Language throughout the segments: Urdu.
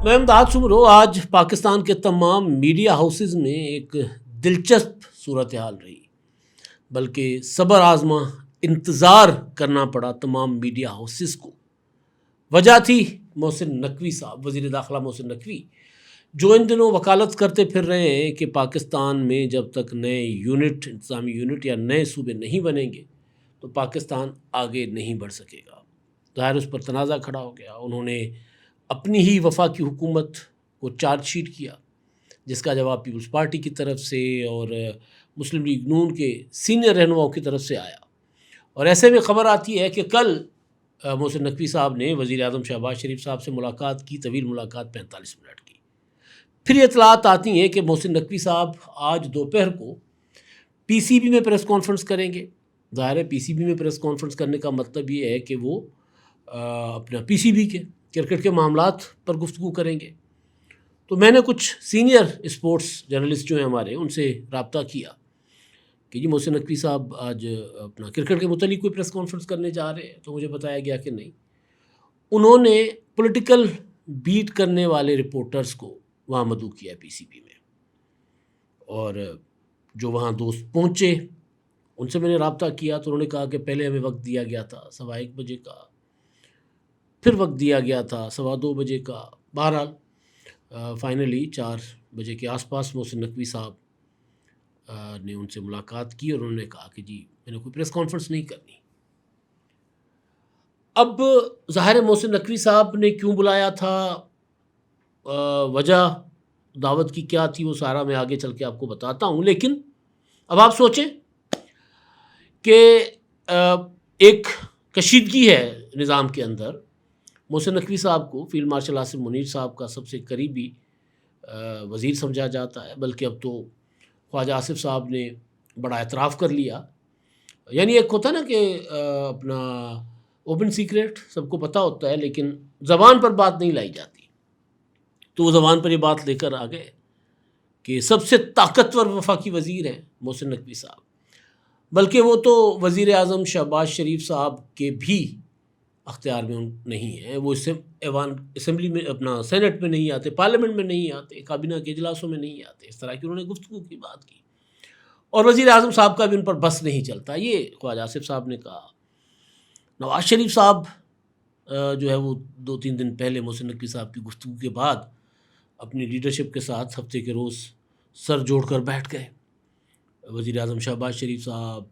میں امداد سمرو آج پاکستان کے تمام میڈیا ہاؤسز میں ایک دلچسپ صورتحال رہی، بلکہ صبر آزما انتظار کرنا پڑا تمام میڈیا ہاؤسز کو۔ وجہ تھی محسن نقوی صاحب، وزیر داخلہ محسن نقوی، جو ان دنوں وکالت کرتے پھر رہے ہیں کہ پاکستان میں جب تک نئے یونٹ، انتظامی یونٹ یا نئے صوبے نہیں بنیں گے تو پاکستان آگے نہیں بڑھ سکے گا۔ ظاہر اس پر تنازع کھڑا ہو گیا۔ انہوں نے اپنی ہی وفاقی حکومت کو چارج شیٹ کیا، جس کا جواب پیپلز پارٹی کی طرف سے اور مسلم لیگ نون کے سینئر رہنماؤں کی طرف سے آیا۔ اور ایسے میں خبر آتی ہے کہ کل محسن نقوی صاحب نے وزیر اعظم شہباز شریف صاحب سے ملاقات کی، طویل ملاقات 45 منٹ کی۔ پھر یہ اطلاعات آتی ہیں کہ محسن نقوی صاحب آج دوپہر کو پی سی بی میں پریس کانفرنس کریں گے۔ ظاہر ہے پی سی بی میں پریس کانفرنس کرنے کا مطلب یہ ہے کہ وہ اپنا پی سی بی کے کرکٹ کے معاملات پر گفتگو کریں گے۔ تو میں نے کچھ سینئر اسپورٹس جرنلسٹ جو ہیں ہمارے، ان سے رابطہ کیا کہ جی محسن نقوی صاحب آج اپنا کرکٹ کے متعلق کوئی پریس کانفرنس کرنے جا رہے ہیں، تو مجھے بتایا گیا کہ نہیں، انہوں نے پولیٹیکل بیٹ کرنے والے رپورٹرز کو وہاں مدعو کیا پی سی بی میں، اور جو وہاں دوست پہنچے ان سے میں نے رابطہ کیا تو انہوں نے کہا کہ پہلے ہمیں وقت دیا گیا تھا 1:15 بجے کا، پھر وقت دیا گیا تھا 2:15 بجے کا۔ بہرحال فائنلی 4 بجے کے آس پاس محسن نقوی صاحب نے ان سے ملاقات کی اور انہوں نے کہا کہ جی میں نے کوئی پریس کانفرنس نہیں کرنی۔ اب ظاہر ہے محسن نقوی صاحب نے کیوں بلایا تھا، وجہ دعوت کی کیا تھی، وہ سارا میں آگے چل کے آپ کو بتاتا ہوں۔ لیکن اب آپ سوچیں کہ ایک کشیدگی ہے نظام کے اندر۔ محسن نقوی صاحب کو فیلڈ مارشل عاصم منیر صاحب کا سب سے قریبی وزیر سمجھا جاتا ہے، بلکہ اب تو خواجہ آصف صاحب نے بڑا اعتراف کر لیا۔ یعنی ایک ہوتا ہے نا کہ اپنا اوپن سیکریٹ سب کو پتہ ہوتا ہے، لیکن زبان پر بات نہیں لائی جاتی، تو وہ زبان پر یہ بات لے کر آ گئے کہ سب سے طاقتور وفاقی وزیر ہیں محسن نقوی صاحب، بلکہ وہ تو وزیر اعظم شہباز شریف صاحب کے بھی اختیار میں نہیں ہیں۔ وہ ایوان اسمبلی میں، اپنا سینٹ میں نہیں آتے، پارلیمنٹ میں نہیں آتے، کابینہ کے اجلاسوں میں نہیں آتے۔ اس طرح کی انہوں نے گفتگو کی، بات کی، اور وزیر اعظم صاحب کا بھی ان پر بس نہیں چلتا۔ یہ خواجہ آصف صاحب نے کہا۔ نواز شریف صاحب جو ہے وہ 2-3 دن پہلے محسن نقوی صاحب کی گفتگو کے بعد اپنی لیڈرشپ کے ساتھ ہفتے کے روز سر جوڑ کر بیٹھ گئے۔ وزیر اعظم شہباز شریف صاحب،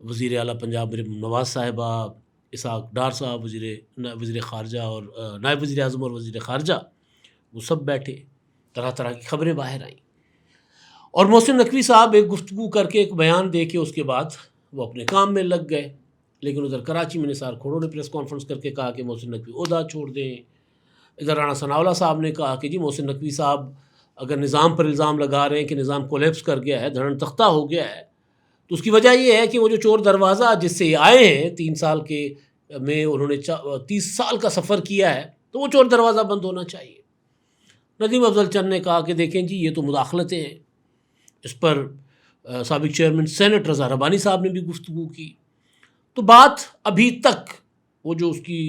وزیر اعلیٰ پنجاب نواز صاحبہ، اسحاق ڈار صاحب وزیر خارجہ اور نائب وزیر اعظم اور وزیر خارجہ، وہ سب بیٹھے، طرح طرح کی خبریں باہر آئیں، اور محسن نقوی صاحب ایک گفتگو کر کے، ایک بیان دے کے، اس کے بعد وہ اپنے کام میں لگ گئے۔ لیکن ادھر کراچی میں نثار کھوڑوں نے پریس کانفرنس کر کے کہا کہ محسن نقوی عہدہ چھوڑ دیں۔ ادھر رانا ثناءاللہ صاحب نے کہا کہ جی محسن نقوی صاحب اگر نظام پر الزام لگا رہے ہیں کہ نظام کولیپس کر گیا ہے، دھڑن تختہ ہو گیا ہے، تو اس کی وجہ یہ ہے کہ وہ جو چور دروازہ جس سے یہ آئے ہیں 3 سال کے میں، انہوں نے 30 سال کا سفر کیا ہے، تو وہ چور دروازہ بند ہونا چاہیے۔ ندیم افضل چند نے کہا کہ دیکھیں جی یہ تو مداخلتیں ہیں۔ اس پر سابق چیئرمین سینٹ رضا ربانی صاحب نے بھی گفتگو کی۔ تو بات ابھی تک وہ جو اس کی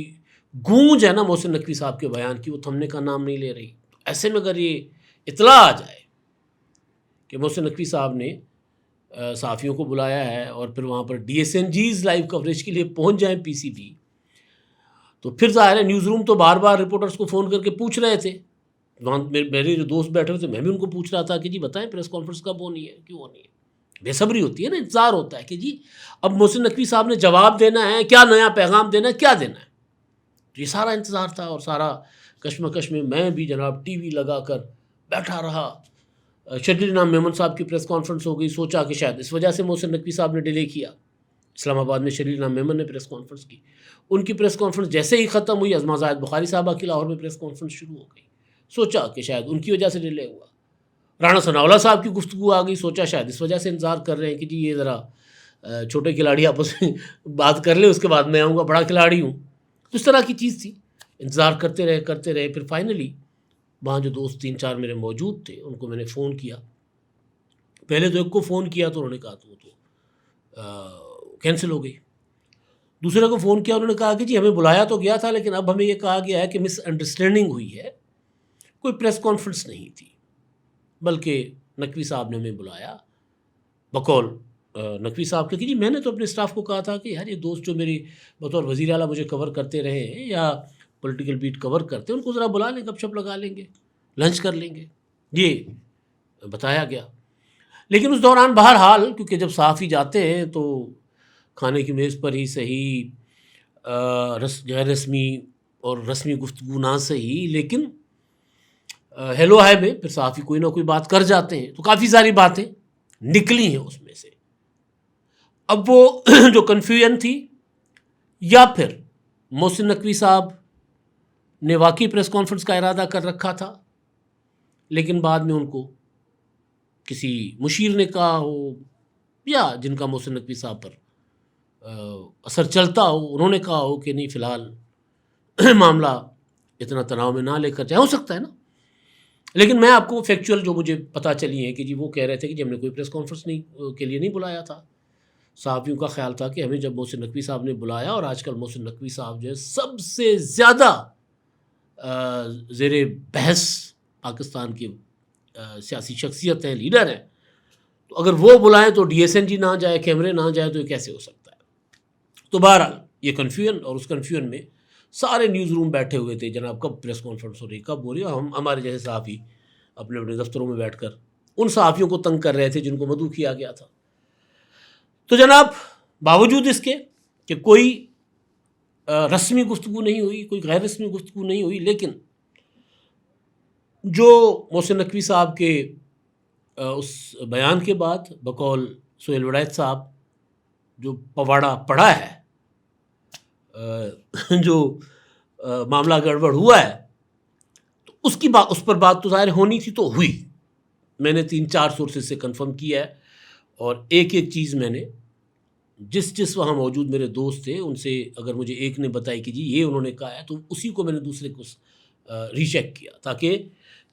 گونج ہے نا محسن نقوی صاحب کے بیان کی، وہ تھمنے کا نام نہیں لے رہی۔ ایسے میں اگر یہ اطلاع آ جائے کہ محسن نقوی صاحب نے صحافیوں کو بلایا ہے اور پھر وہاں پر ڈی ایس این جیز لائیو کوریج کے لیے پہنچ جائیں پی سی بی، تو پھر ظاہر ہے نیوز روم تو بار بار رپورٹرز کو فون کر کے پوچھ رہے تھے۔ وہاں میرے جو دوست بیٹھے ہوئے تھے، میں بھی ان کو پوچھ رہا تھا کہ جی بتائیں پریس کانفرنس کب ہونی ہے، کیوں ہونی ہے؟ بے صبری ہوتی ہے نا، انتظار ہوتا ہے کہ جی اب محسن نقوی صاحب نے جواب دینا ہے، کیا نیا پیغام دینا ہے، کیا دینا ہے۔ تو یہ سارا انتظار تھا، اور سارا کشمکش میں میں بھی جناب ٹی وی لگا کر بیٹھا رہا۔ شرجیل انعام میمن صاحب کی پریس کانفرنس ہو گئی، سوچا کہ شاید اس وجہ سے محسن نقوی صاحب نے ڈیلے کیا۔ اسلام آباد میں شرجیل انعام میمن نے پریس کانفرنس کی، ان کی پریس کانفرنس جیسے ہی ختم ہوئی، ازما زاہد بخاری صاحبہ کی لاہور میں پریس کانفرنس شروع ہو گئی، سوچا کہ شاید ان کی وجہ سے ڈیلے ہوا۔ رانا ثناءاللہ صاحب کی گفتگو آ گئی، سوچا شاید اس وجہ سے انتظار کر رہے ہیں کہ جی یہ ذرا چھوٹے کھلاڑی آپس میں بات کر لیں، اس کے بعد میں آؤں گا، بڑا کھلاڑی ہوں۔ تو اس طرح کی چیز تھی، انتظار کرتے رہے۔ پھر فائنلی وہاں جو دوست 3-4 میرے موجود تھے، ان کو میں نے فون کیا۔ پہلے تو ایک کو فون کیا تو انہوں نے کہا تو وہ تو کینسل ہو گئی۔ دوسرے کو فون کیا، انہوں نے کہا کہ جی ہمیں بلایا تو گیا تھا لیکن اب ہمیں یہ کہا گیا ہے کہ مس انڈرسٹینڈنگ ہوئی ہے، کوئی پریس کانفرنس نہیں تھی، بلکہ نقوی صاحب نے ہمیں بلایا بقول نقوی صاحب کہ جی میں نے تو اپنے اسٹاف کو کہا تھا کہ یار یہ دوست جو میری بطور وزیر اعلیٰ مجھے کور کرتے رہے ہیں یا پولیٹیکل بیٹ کور کرتے ہیں، ان کو ذرا بلا لیں، گپ شپ لگا لیں گے، لنچ کر لیں گے، یہ بتایا گیا۔ لیکن اس دوران بہرحال کیونکہ جب صحافی جاتے ہیں تو کھانے کی میز پر ہی صحیح، غیر رسمی اور رسمی گفتگو نہ صحیح، لیکن ہیلو ہائے میں پھر صحافی کوئی نہ کوئی بات کر جاتے ہیں، تو کافی ساری باتیں نکلی ہیں اس میں سے۔ اب وہ جو کنفیوژن تھی، یا پھر محسن نقوی صاحب نے واقعی پریس کانفرنس کا ارادہ کر رکھا تھا لیکن بعد میں ان کو کسی مشیر نے کہا ہو، یا جن کا محسن نقوی صاحب پر اثر چلتا ہو، انہوں نے کہا ہو کہ نہیں فی الحال معاملہ اتنا تناؤ میں نہ لے کر جائے، ہو سکتا ہے نا۔ لیکن میں آپ کو فیکچوئل جو مجھے پتہ چلی ہے کہ جی وہ کہہ رہے تھے کہ جی ہم نے کوئی پریس کانفرنس کے لیے نہیں بلایا تھا، صحافیوں کا خیال تھا کہ ہمیں جب محسن نقوی صاحب نے بلایا، اور آج کل محسن نقوی صاحب جو ہے سب سے زیادہ زیر بحث پاکستان کی سیاسی شخصیت ہیں، لیڈر ہیں، تو اگر وہ بلائیں تو ڈی ایس این جی نہ جائے، کیمرے نہ جائے، تو یہ کیسے ہو سکتا ہے؟ تو بہرحال یہ کنفیوژن، اور اس کنفیوژن میں سارے نیوز روم بیٹھے ہوئے تھے، جناب کب پریس کانفرنس ہو رہی، کب ہو رہی ہے، ہمارے جیسے صحافی اپنے اپنے دفتروں میں بیٹھ کر ان صحافیوں کو تنگ کر رہے تھے جن کو مدعو کیا گیا تھا۔ تو جناب باوجود اس کے کہ کوئی رسمی گفتگو نہیں ہوئی، کوئی غیر رسمی گفتگو نہیں ہوئی، لیکن جو محسن نقوی صاحب کے اس بیان کے بعد بقول سہیل وڑائچ صاحب جو پواڑا پڑا ہے، جو معاملہ گڑبڑ ہوا ہے، تو اس پر بات تو ظاہر ہونی تھی، تو ہوئی۔ میں نے 3-4 سورسز سے کنفرم کیا ہے، اور ایک ایک چیز میں نے جس وہاں موجود میرے دوست تھے ان سے اگر مجھے ایک نے بتائی کہ جی یہ انہوں نے کہا ہے، تو اسی کو میں نے دوسرے کو ری چیک کیا، تاکہ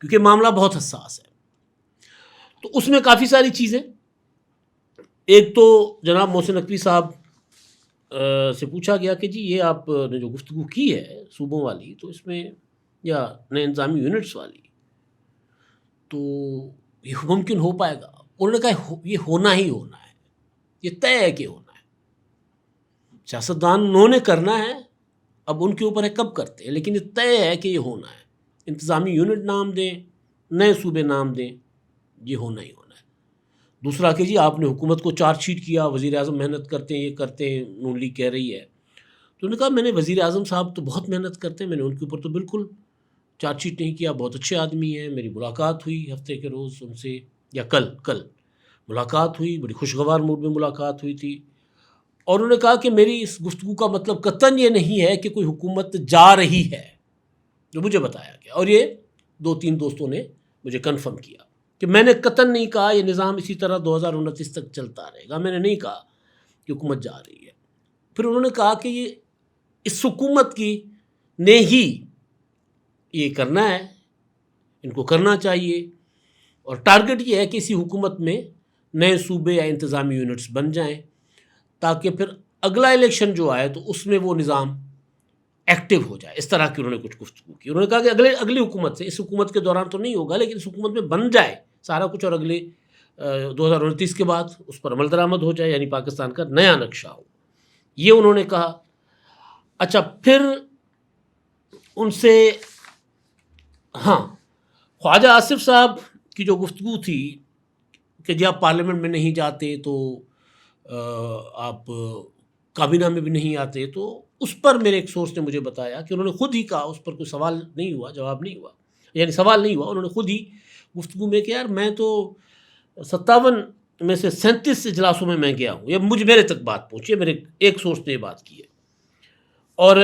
کیونکہ معاملہ بہت حساس ہے۔ تو اس میں کافی ساری چیزیں، ایک تو جناب محسن نقوی صاحب سے پوچھا گیا کہ جی یہ آپ نے جو گفتگو کی ہے صوبوں والی، تو اس میں یا نئے انتظامی یونٹس والی، تو یہ ممکن ہو پائے گا؟ انہوں نے کہا یہ ہونا ہی ہونا ہے، یہ طے ہے کہ ہونا ہے، سیاستدانوں نے کرنا ہے، اب ان کے اوپر ہے کب کرتے ہیں، لیکن یہ طے ہے کہ یہ ہونا ہے۔ انتظامی یونٹ نام دیں، نئے صوبے نام دیں، یہ ہونا ہی ہونا ہے۔ دوسرا کہ جی آپ نے حکومت کو چارج شیٹ کیا، وزیر اعظم محنت کرتے ہیں، یہ کرتے ہیں، نون لیگ کہہ رہی ہے، تو انہوں نے کہا میں نے وزیر اعظم صاحب تو بہت محنت کرتے ہیں، میں نے ان کے اوپر تو بالکل چارج شیٹ نہیں کیا، بہت اچھے آدمی ہیں، میری ملاقات ہوئی ہفتے کے روز ان سے، یا کل ملاقات ہوئی، بڑی خوشگوار موڈ میں ملاقات ہوئی تھی، اور انہوں نے کہا کہ میری اس گفتگو کا مطلب قطعاً یہ نہیں ہے کہ کوئی حکومت جا رہی ہے، جو مجھے بتایا گیا، اور یہ 2-3 دوستوں نے مجھے کنفرم کیا کہ میں نے قطعاً نہیں کہا یہ نظام اسی طرح 2029 تک چلتا رہے گا، میں نے نہیں کہا کہ حکومت جا رہی ہے۔ پھر انہوں نے کہا کہ یہ اس حکومت کی نے ہی یہ کرنا ہے، ان کو کرنا چاہیے، اور ٹارگٹ یہ ہے کہ اسی حکومت میں نئے صوبے یا انتظامی یونٹس بن جائیں، تاکہ پھر اگلا الیکشن جو آئے تو اس میں وہ نظام ایکٹیو ہو جائے۔ اس طرح کی انہوں نے کچھ گفتگو کی۔ انہوں نے کہا کہ اگلی حکومت سے، اس حکومت کے دوران تو نہیں ہوگا، لیکن اس حکومت میں بن جائے سارا کچھ، اور اگلے 2029 کے بعد اس پر عمل درآمد ہو جائے، یعنی پاکستان کا نیا نقشہ ہو، یہ انہوں نے کہا۔ اچھا، پھر ان سے خواجہ آصف صاحب کی جو گفتگو تھی کہ جب آپ پارلیمنٹ میں نہیں جاتے تو آپ کابینہ میں بھی نہیں آتے، تو اس پر میرے ایک سورس نے مجھے بتایا کہ انہوں نے خود ہی کہا، اس پر کوئی سوال نہیں ہوا، جواب نہیں ہوا، یعنی سوال نہیں ہوا، انہوں نے خود ہی گفتگو میں کہ یار میں تو 57 میں سے 37 اجلاسوں میں گیا ہوں، یہ میرے تک بات پہنچی ہے، میرے ایک سورس نے یہ بات کی ہے، اور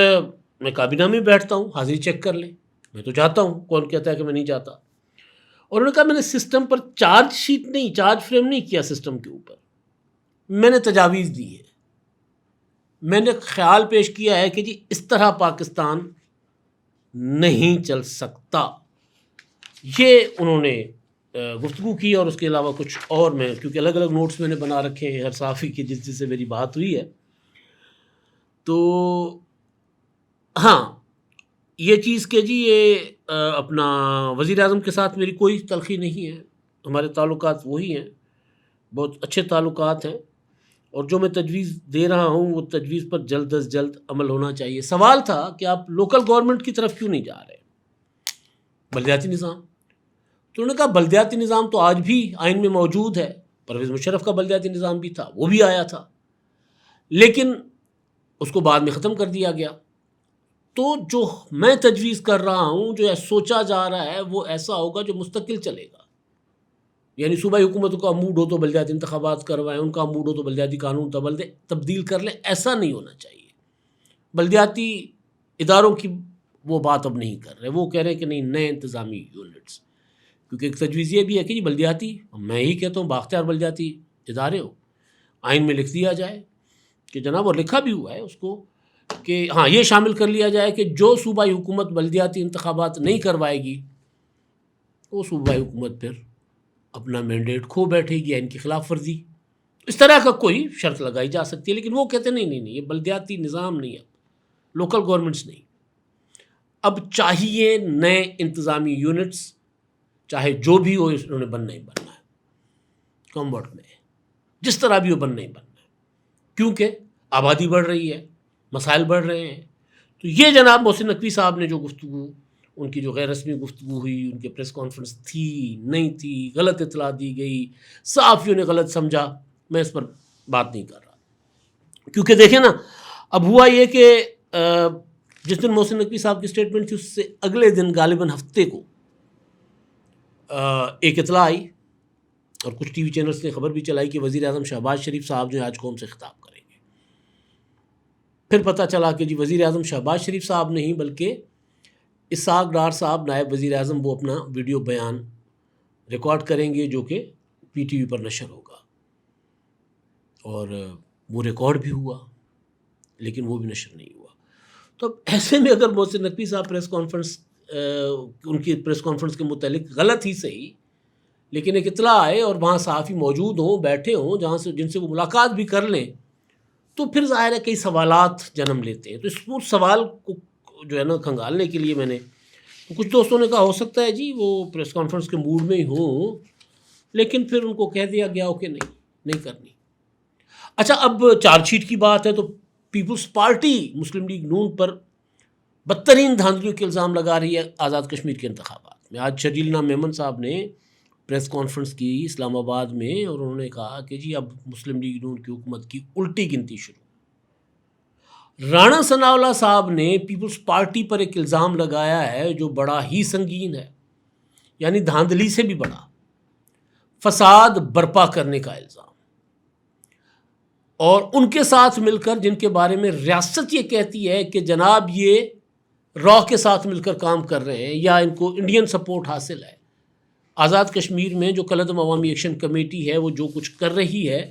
میں کابینہ میں بیٹھتا ہوں، حاضری چیک کر لیں، میں تو جاتا ہوں، کون کہتا ہے کہ میں نہیں جاتا؟ اور انہوں نے کہا میں نے سسٹم پر چارج شیٹ نہیں، چارج فریم نہیں کیا سسٹم کے اوپر، میں نے تجاویز دی ہے، میں نے خیال پیش کیا ہے کہ جی اس طرح پاکستان نہیں چل سکتا۔ یہ انہوں نے گفتگو کی، اور اس کے علاوہ کچھ اور میں کیونکہ الگ الگ نوٹس میں نے بنا رکھے ہیں ہر صحافی کی جس سے میری بات ہوئی ہے، تو ہاں یہ چیز کہ جی یہ اپنا وزیر اعظم کے ساتھ میری کوئی تلخی نہیں ہے، ہمارے تعلقات وہی ہیں، بہت اچھے تعلقات ہیں، اور جو میں تجویز دے رہا ہوں وہ تجویز پر جلد از جلد عمل ہونا چاہیے۔ سوال تھا کہ آپ لوکل گورنمنٹ کی طرف کیوں نہیں جا رہے، بلدیاتی نظام؟ تو انہوں نے کہا بلدیاتی نظام تو آج بھی آئین میں موجود ہے، پرویز مشرف کا بلدیاتی نظام بھی تھا، وہ بھی آیا تھا، لیکن اس کو بعد میں ختم کر دیا گیا۔ تو جو میں تجویز کر رہا ہوں، جو سوچا جا رہا ہے، وہ ایسا ہوگا جو مستقل چلے گا، یعنی صوبائی حکومتوں کا موڈ ہو تو بلدیاتی انتخابات کروائیں، ان کا موڈ ہو تو بلدیاتی قانون تبدیل کر لیں، ایسا نہیں ہونا چاہیے۔ بلدیاتی اداروں کی وہ بات اب نہیں کر رہے، وہ کہہ رہے ہیں کہ نہیں نئے انتظامی یونٹس، کیونکہ ایک تجویز یہ بھی ہے کہ جی بلدیاتی، میں ہی کہتا ہوں بااختیار بلدیاتی ادارے ہو، آئین میں لکھ دیا جائے کہ جناب، اور لکھا بھی ہوا ہے اس کو کہ ہاں یہ شامل کر لیا جائے کہ جو صوبائی حکومت بلدیاتی انتخابات نہیں کروائے گی وہ صوبائی حکومت پھر اپنا مینڈیٹ کھو بیٹھے گی یا ان کی خلاف ورزی، اس طرح کا کوئی شرط لگائی جا سکتی ہے۔ لیکن وہ کہتے نہیں یہ بلدیاتی نظام نہیں ہے، لوکل گورنمنٹس نہیں، اب چاہیے نئے انتظامی یونٹس، چاہے جو بھی ہو انہوں نے بننا ہی بننا ہے، کم وقت میں جس طرح بھی ہو بننا ہی بننا ہے، کیونکہ آبادی بڑھ رہی ہے، مسائل بڑھ رہے ہیں۔ تو یہ جناب محسن نقوی صاحب نے جو گفتگو، ان کی جو غیر رسمی گفتگو ہوئی، ان کے پریس کانفرنس تھی نہیں تھی، غلط اطلاع دی گئی، صحافیوں نے غلط سمجھا، میں اس پر بات نہیں کر رہا، کیونکہ دیکھیں نا اب ہوا یہ کہ جس دن محسن نقوی صاحب کی اسٹیٹمنٹ تھی اس سے اگلے دن غالباً ہفتے کو ایک اطلاع آئی اور کچھ ٹی وی چینلز نے خبر بھی چلائی کہ وزیر اعظم شہباز شریف صاحب جو آج قوم سے خطاب کریں گے۔ پھر پتہ چلا کہ جی وزیر اعظم شہباز شریف صاحب نہیں بلکہ اسحاق ڈار صاحب نائب وزیر اعظم وہ اپنا ویڈیو بیان ریکارڈ کریں گے جو کہ پی ٹی وی پر نشر ہوگا، اور وہ ریکارڈ بھی ہوا لیکن وہ بھی نشر نہیں ہوا۔ تو اب ایسے میں اگر محسن نقوی صاحب پریس کانفرنس ان کی پریس کانفرنس کے متعلق غلط ہی صحیح لیکن ایک اطلاع آئے اور وہاں صحافی موجود ہوں، بیٹھے ہوں، جہاں سے جن سے وہ ملاقات بھی کر لیں، تو پھر ظاہر ہے کئی سوالات جنم لیتے ہیں۔ تو اس سوال کو جو ہے نا کھنگالنے کے لیے میں نے کچھ دوستوں نے کہا ہو سکتا ہے جی وہ پریس کانفرنس کے موڈ میں ہی ہوں، لیکن پھر ان کو کہہ دیا گیا ہو کہ نہیں کرنی۔ اچھا، اب چارج شیٹ کی بات ہے تو پیپلز پارٹی مسلم لیگ نون پر بدترین دھاندلیوں کے الزام لگا رہی ہے آزاد کشمیر کے انتخابات میں۔ آج شرجیل نام میمن صاحب نے پریس کانفرنس کی اسلام آباد میں، اور انہوں نے کہا کہ جی اب مسلم لیگ نون کی حکومت کی الٹی گنتی شروع۔ رانا ثناءاللہ صاحب نے پیپلز پارٹی پر ایک الزام لگایا ہے جو بڑا ہی سنگین ہے، یعنی دھاندلی سے بھی بڑا، فساد برپا کرنے کا الزام، اور ان کے ساتھ مل کر جن کے بارے میں ریاست یہ کہتی ہے کہ جناب یہ را کے ساتھ مل کر کام کر رہے ہیں یا ان کو انڈین سپورٹ حاصل ہے۔ آزاد کشمیر میں جو کالعدم عوامی ایکشن کمیٹی ہے وہ جو کچھ کر رہی ہے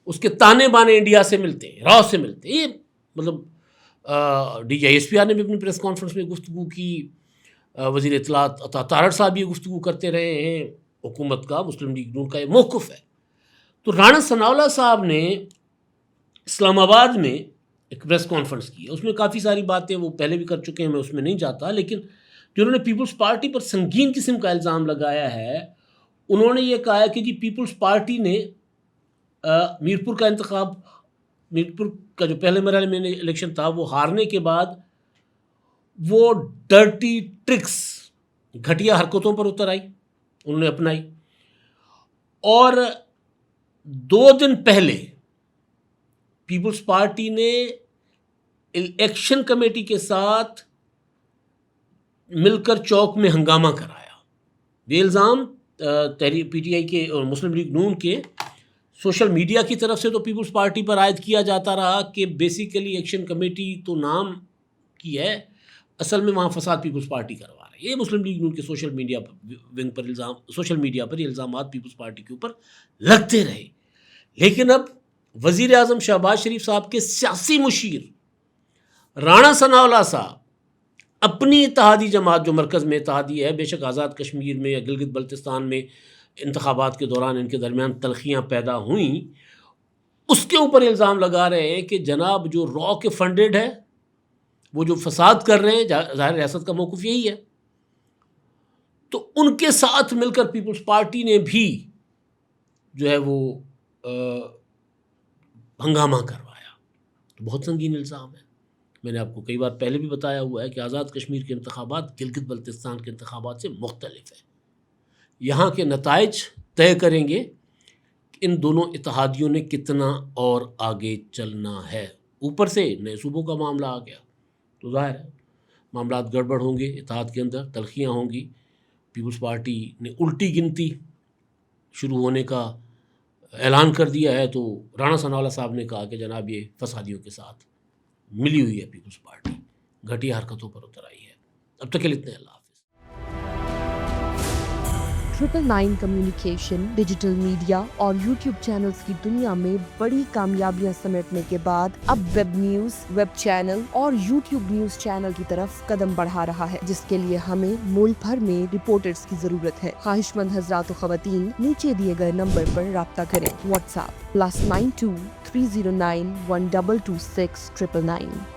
اس کے تانے بانے انڈیا سے ملتے ہیں، را سے ملتے ہیں۔ یہ مطلب D G S P R نے بھی اپنی پریس کانفرنس میں گفتگو کی، وزیر اطلاعات عطا تارڑ صاحب بھی گفتگو کرتے رہے ہیں، حکومت کا مسلم لیگ نون کا یہ موقف ہے۔ تو رانا ثناءاللہ صاحب نے اسلام آباد میں ایک پریس کانفرنس کی ہے، اس میں کافی ساری باتیں وہ پہلے بھی کر چکے ہیں، میں اس میں نہیں جاتا، لیکن جو انہوں نے پیپلز پارٹی پر سنگین قسم کا الزام لگایا ہے، انہوں نے یہ کہا ہے کہ جی پیپلز پارٹی نے میرپور کا انتخاب، میرپور کا جو پہلے مرحلے میں الیکشن تھا وہ ہارنے کے بعد وہ ڈرٹی ٹرکس، گھٹیا حرکتوں پر اتر آئی، انہوں نے اپنائی، اور 2 دن پہلے پیپلز پارٹی نے الیکشن کمیٹی کے ساتھ مل کر چوک میں ہنگامہ کرایا۔ یہ الزام تحریک پی ٹی آئی کے اور مسلم لیگ نون کے سوشل میڈیا کی طرف سے تو پیپلز پارٹی پر عائد کیا جاتا رہا کہ بیسیکلی ایکشن کمیٹی تو نام کی ہے، اصل میں وہاں فساد پیپلز پارٹی کروا رہا ہے۔ یہ مسلم لیگ نون کے سوشل میڈیا ونگ پر سوشل میڈیا پر یہ الزامات پیپلز پارٹی کے اوپر لگتے رہے۔ لیکن اب وزیر اعظم شہباز شریف صاحب کے سیاسی مشیر رانا ثناءاللہ صاحب اپنی اتحادی جماعت جو مرکز میں اتحادی ہے، بے شک آزاد کشمیر میں یا گلگت بلتستان میں انتخابات کے دوران ان کے درمیان تلخیاں پیدا ہوئیں، اس کے اوپر الزام لگا رہے ہیں کہ جناب جو را کے فنڈڈ ہے، وہ جو فساد کر رہے ہیں، ظاہر ریاست کا موقف یہی ہے، تو ان کے ساتھ مل کر پیپلز پارٹی نے بھی جو ہے وہ ہنگامہ کروایا. تو بہت سنگین الزام ہے. میں نے آپ کو کئی بار پہلے بھی بتایا ہوا ہے کہ آزاد کشمیر کے انتخابات گلگت بلتستان کے انتخابات سے مختلف ہیں. یہاں کے نتائج طے کریں گے کہ ان دونوں اتحادیوں نے کتنا اور آگے چلنا ہے. اوپر سے نئے صوبوں کا معاملہ آ گیا تو ظاہر ہے معاملات گڑبڑ ہوں گے، اتحاد کے اندر تلخیاں ہوں گی. پیپلز پارٹی نے الٹی گنتی شروع ہونے کا اعلان کر دیا ہے، تو رانا ثناءاللہ صاحب نے کہا کہ جناب یہ فسادیوں کے ساتھ ملی ہوئی ہے پیپلز پارٹی، گھٹیا حرکتوں پر اتر آئی ہے. اب تک کے لیے اتنے. اللہ حافظ. 999 کمیونیکیشن، ڈیجیٹل میڈیا اور یوٹیوب چینلز کی دنیا میں بڑی کامیابیاں سمیٹنے کے بعد اب ویب نیوز، ویب چینل اور یوٹیوب نیوز چینل کی طرف قدم بڑھا رہا ہے، جس کے لیے ہمیں ملک بھر میں رپورٹرز کی ضرورت ہے. خواہش مند حضرات و خواتین نیچے دیے گئے نمبر پر رابطہ کریں. What's app +92 309 1226 999.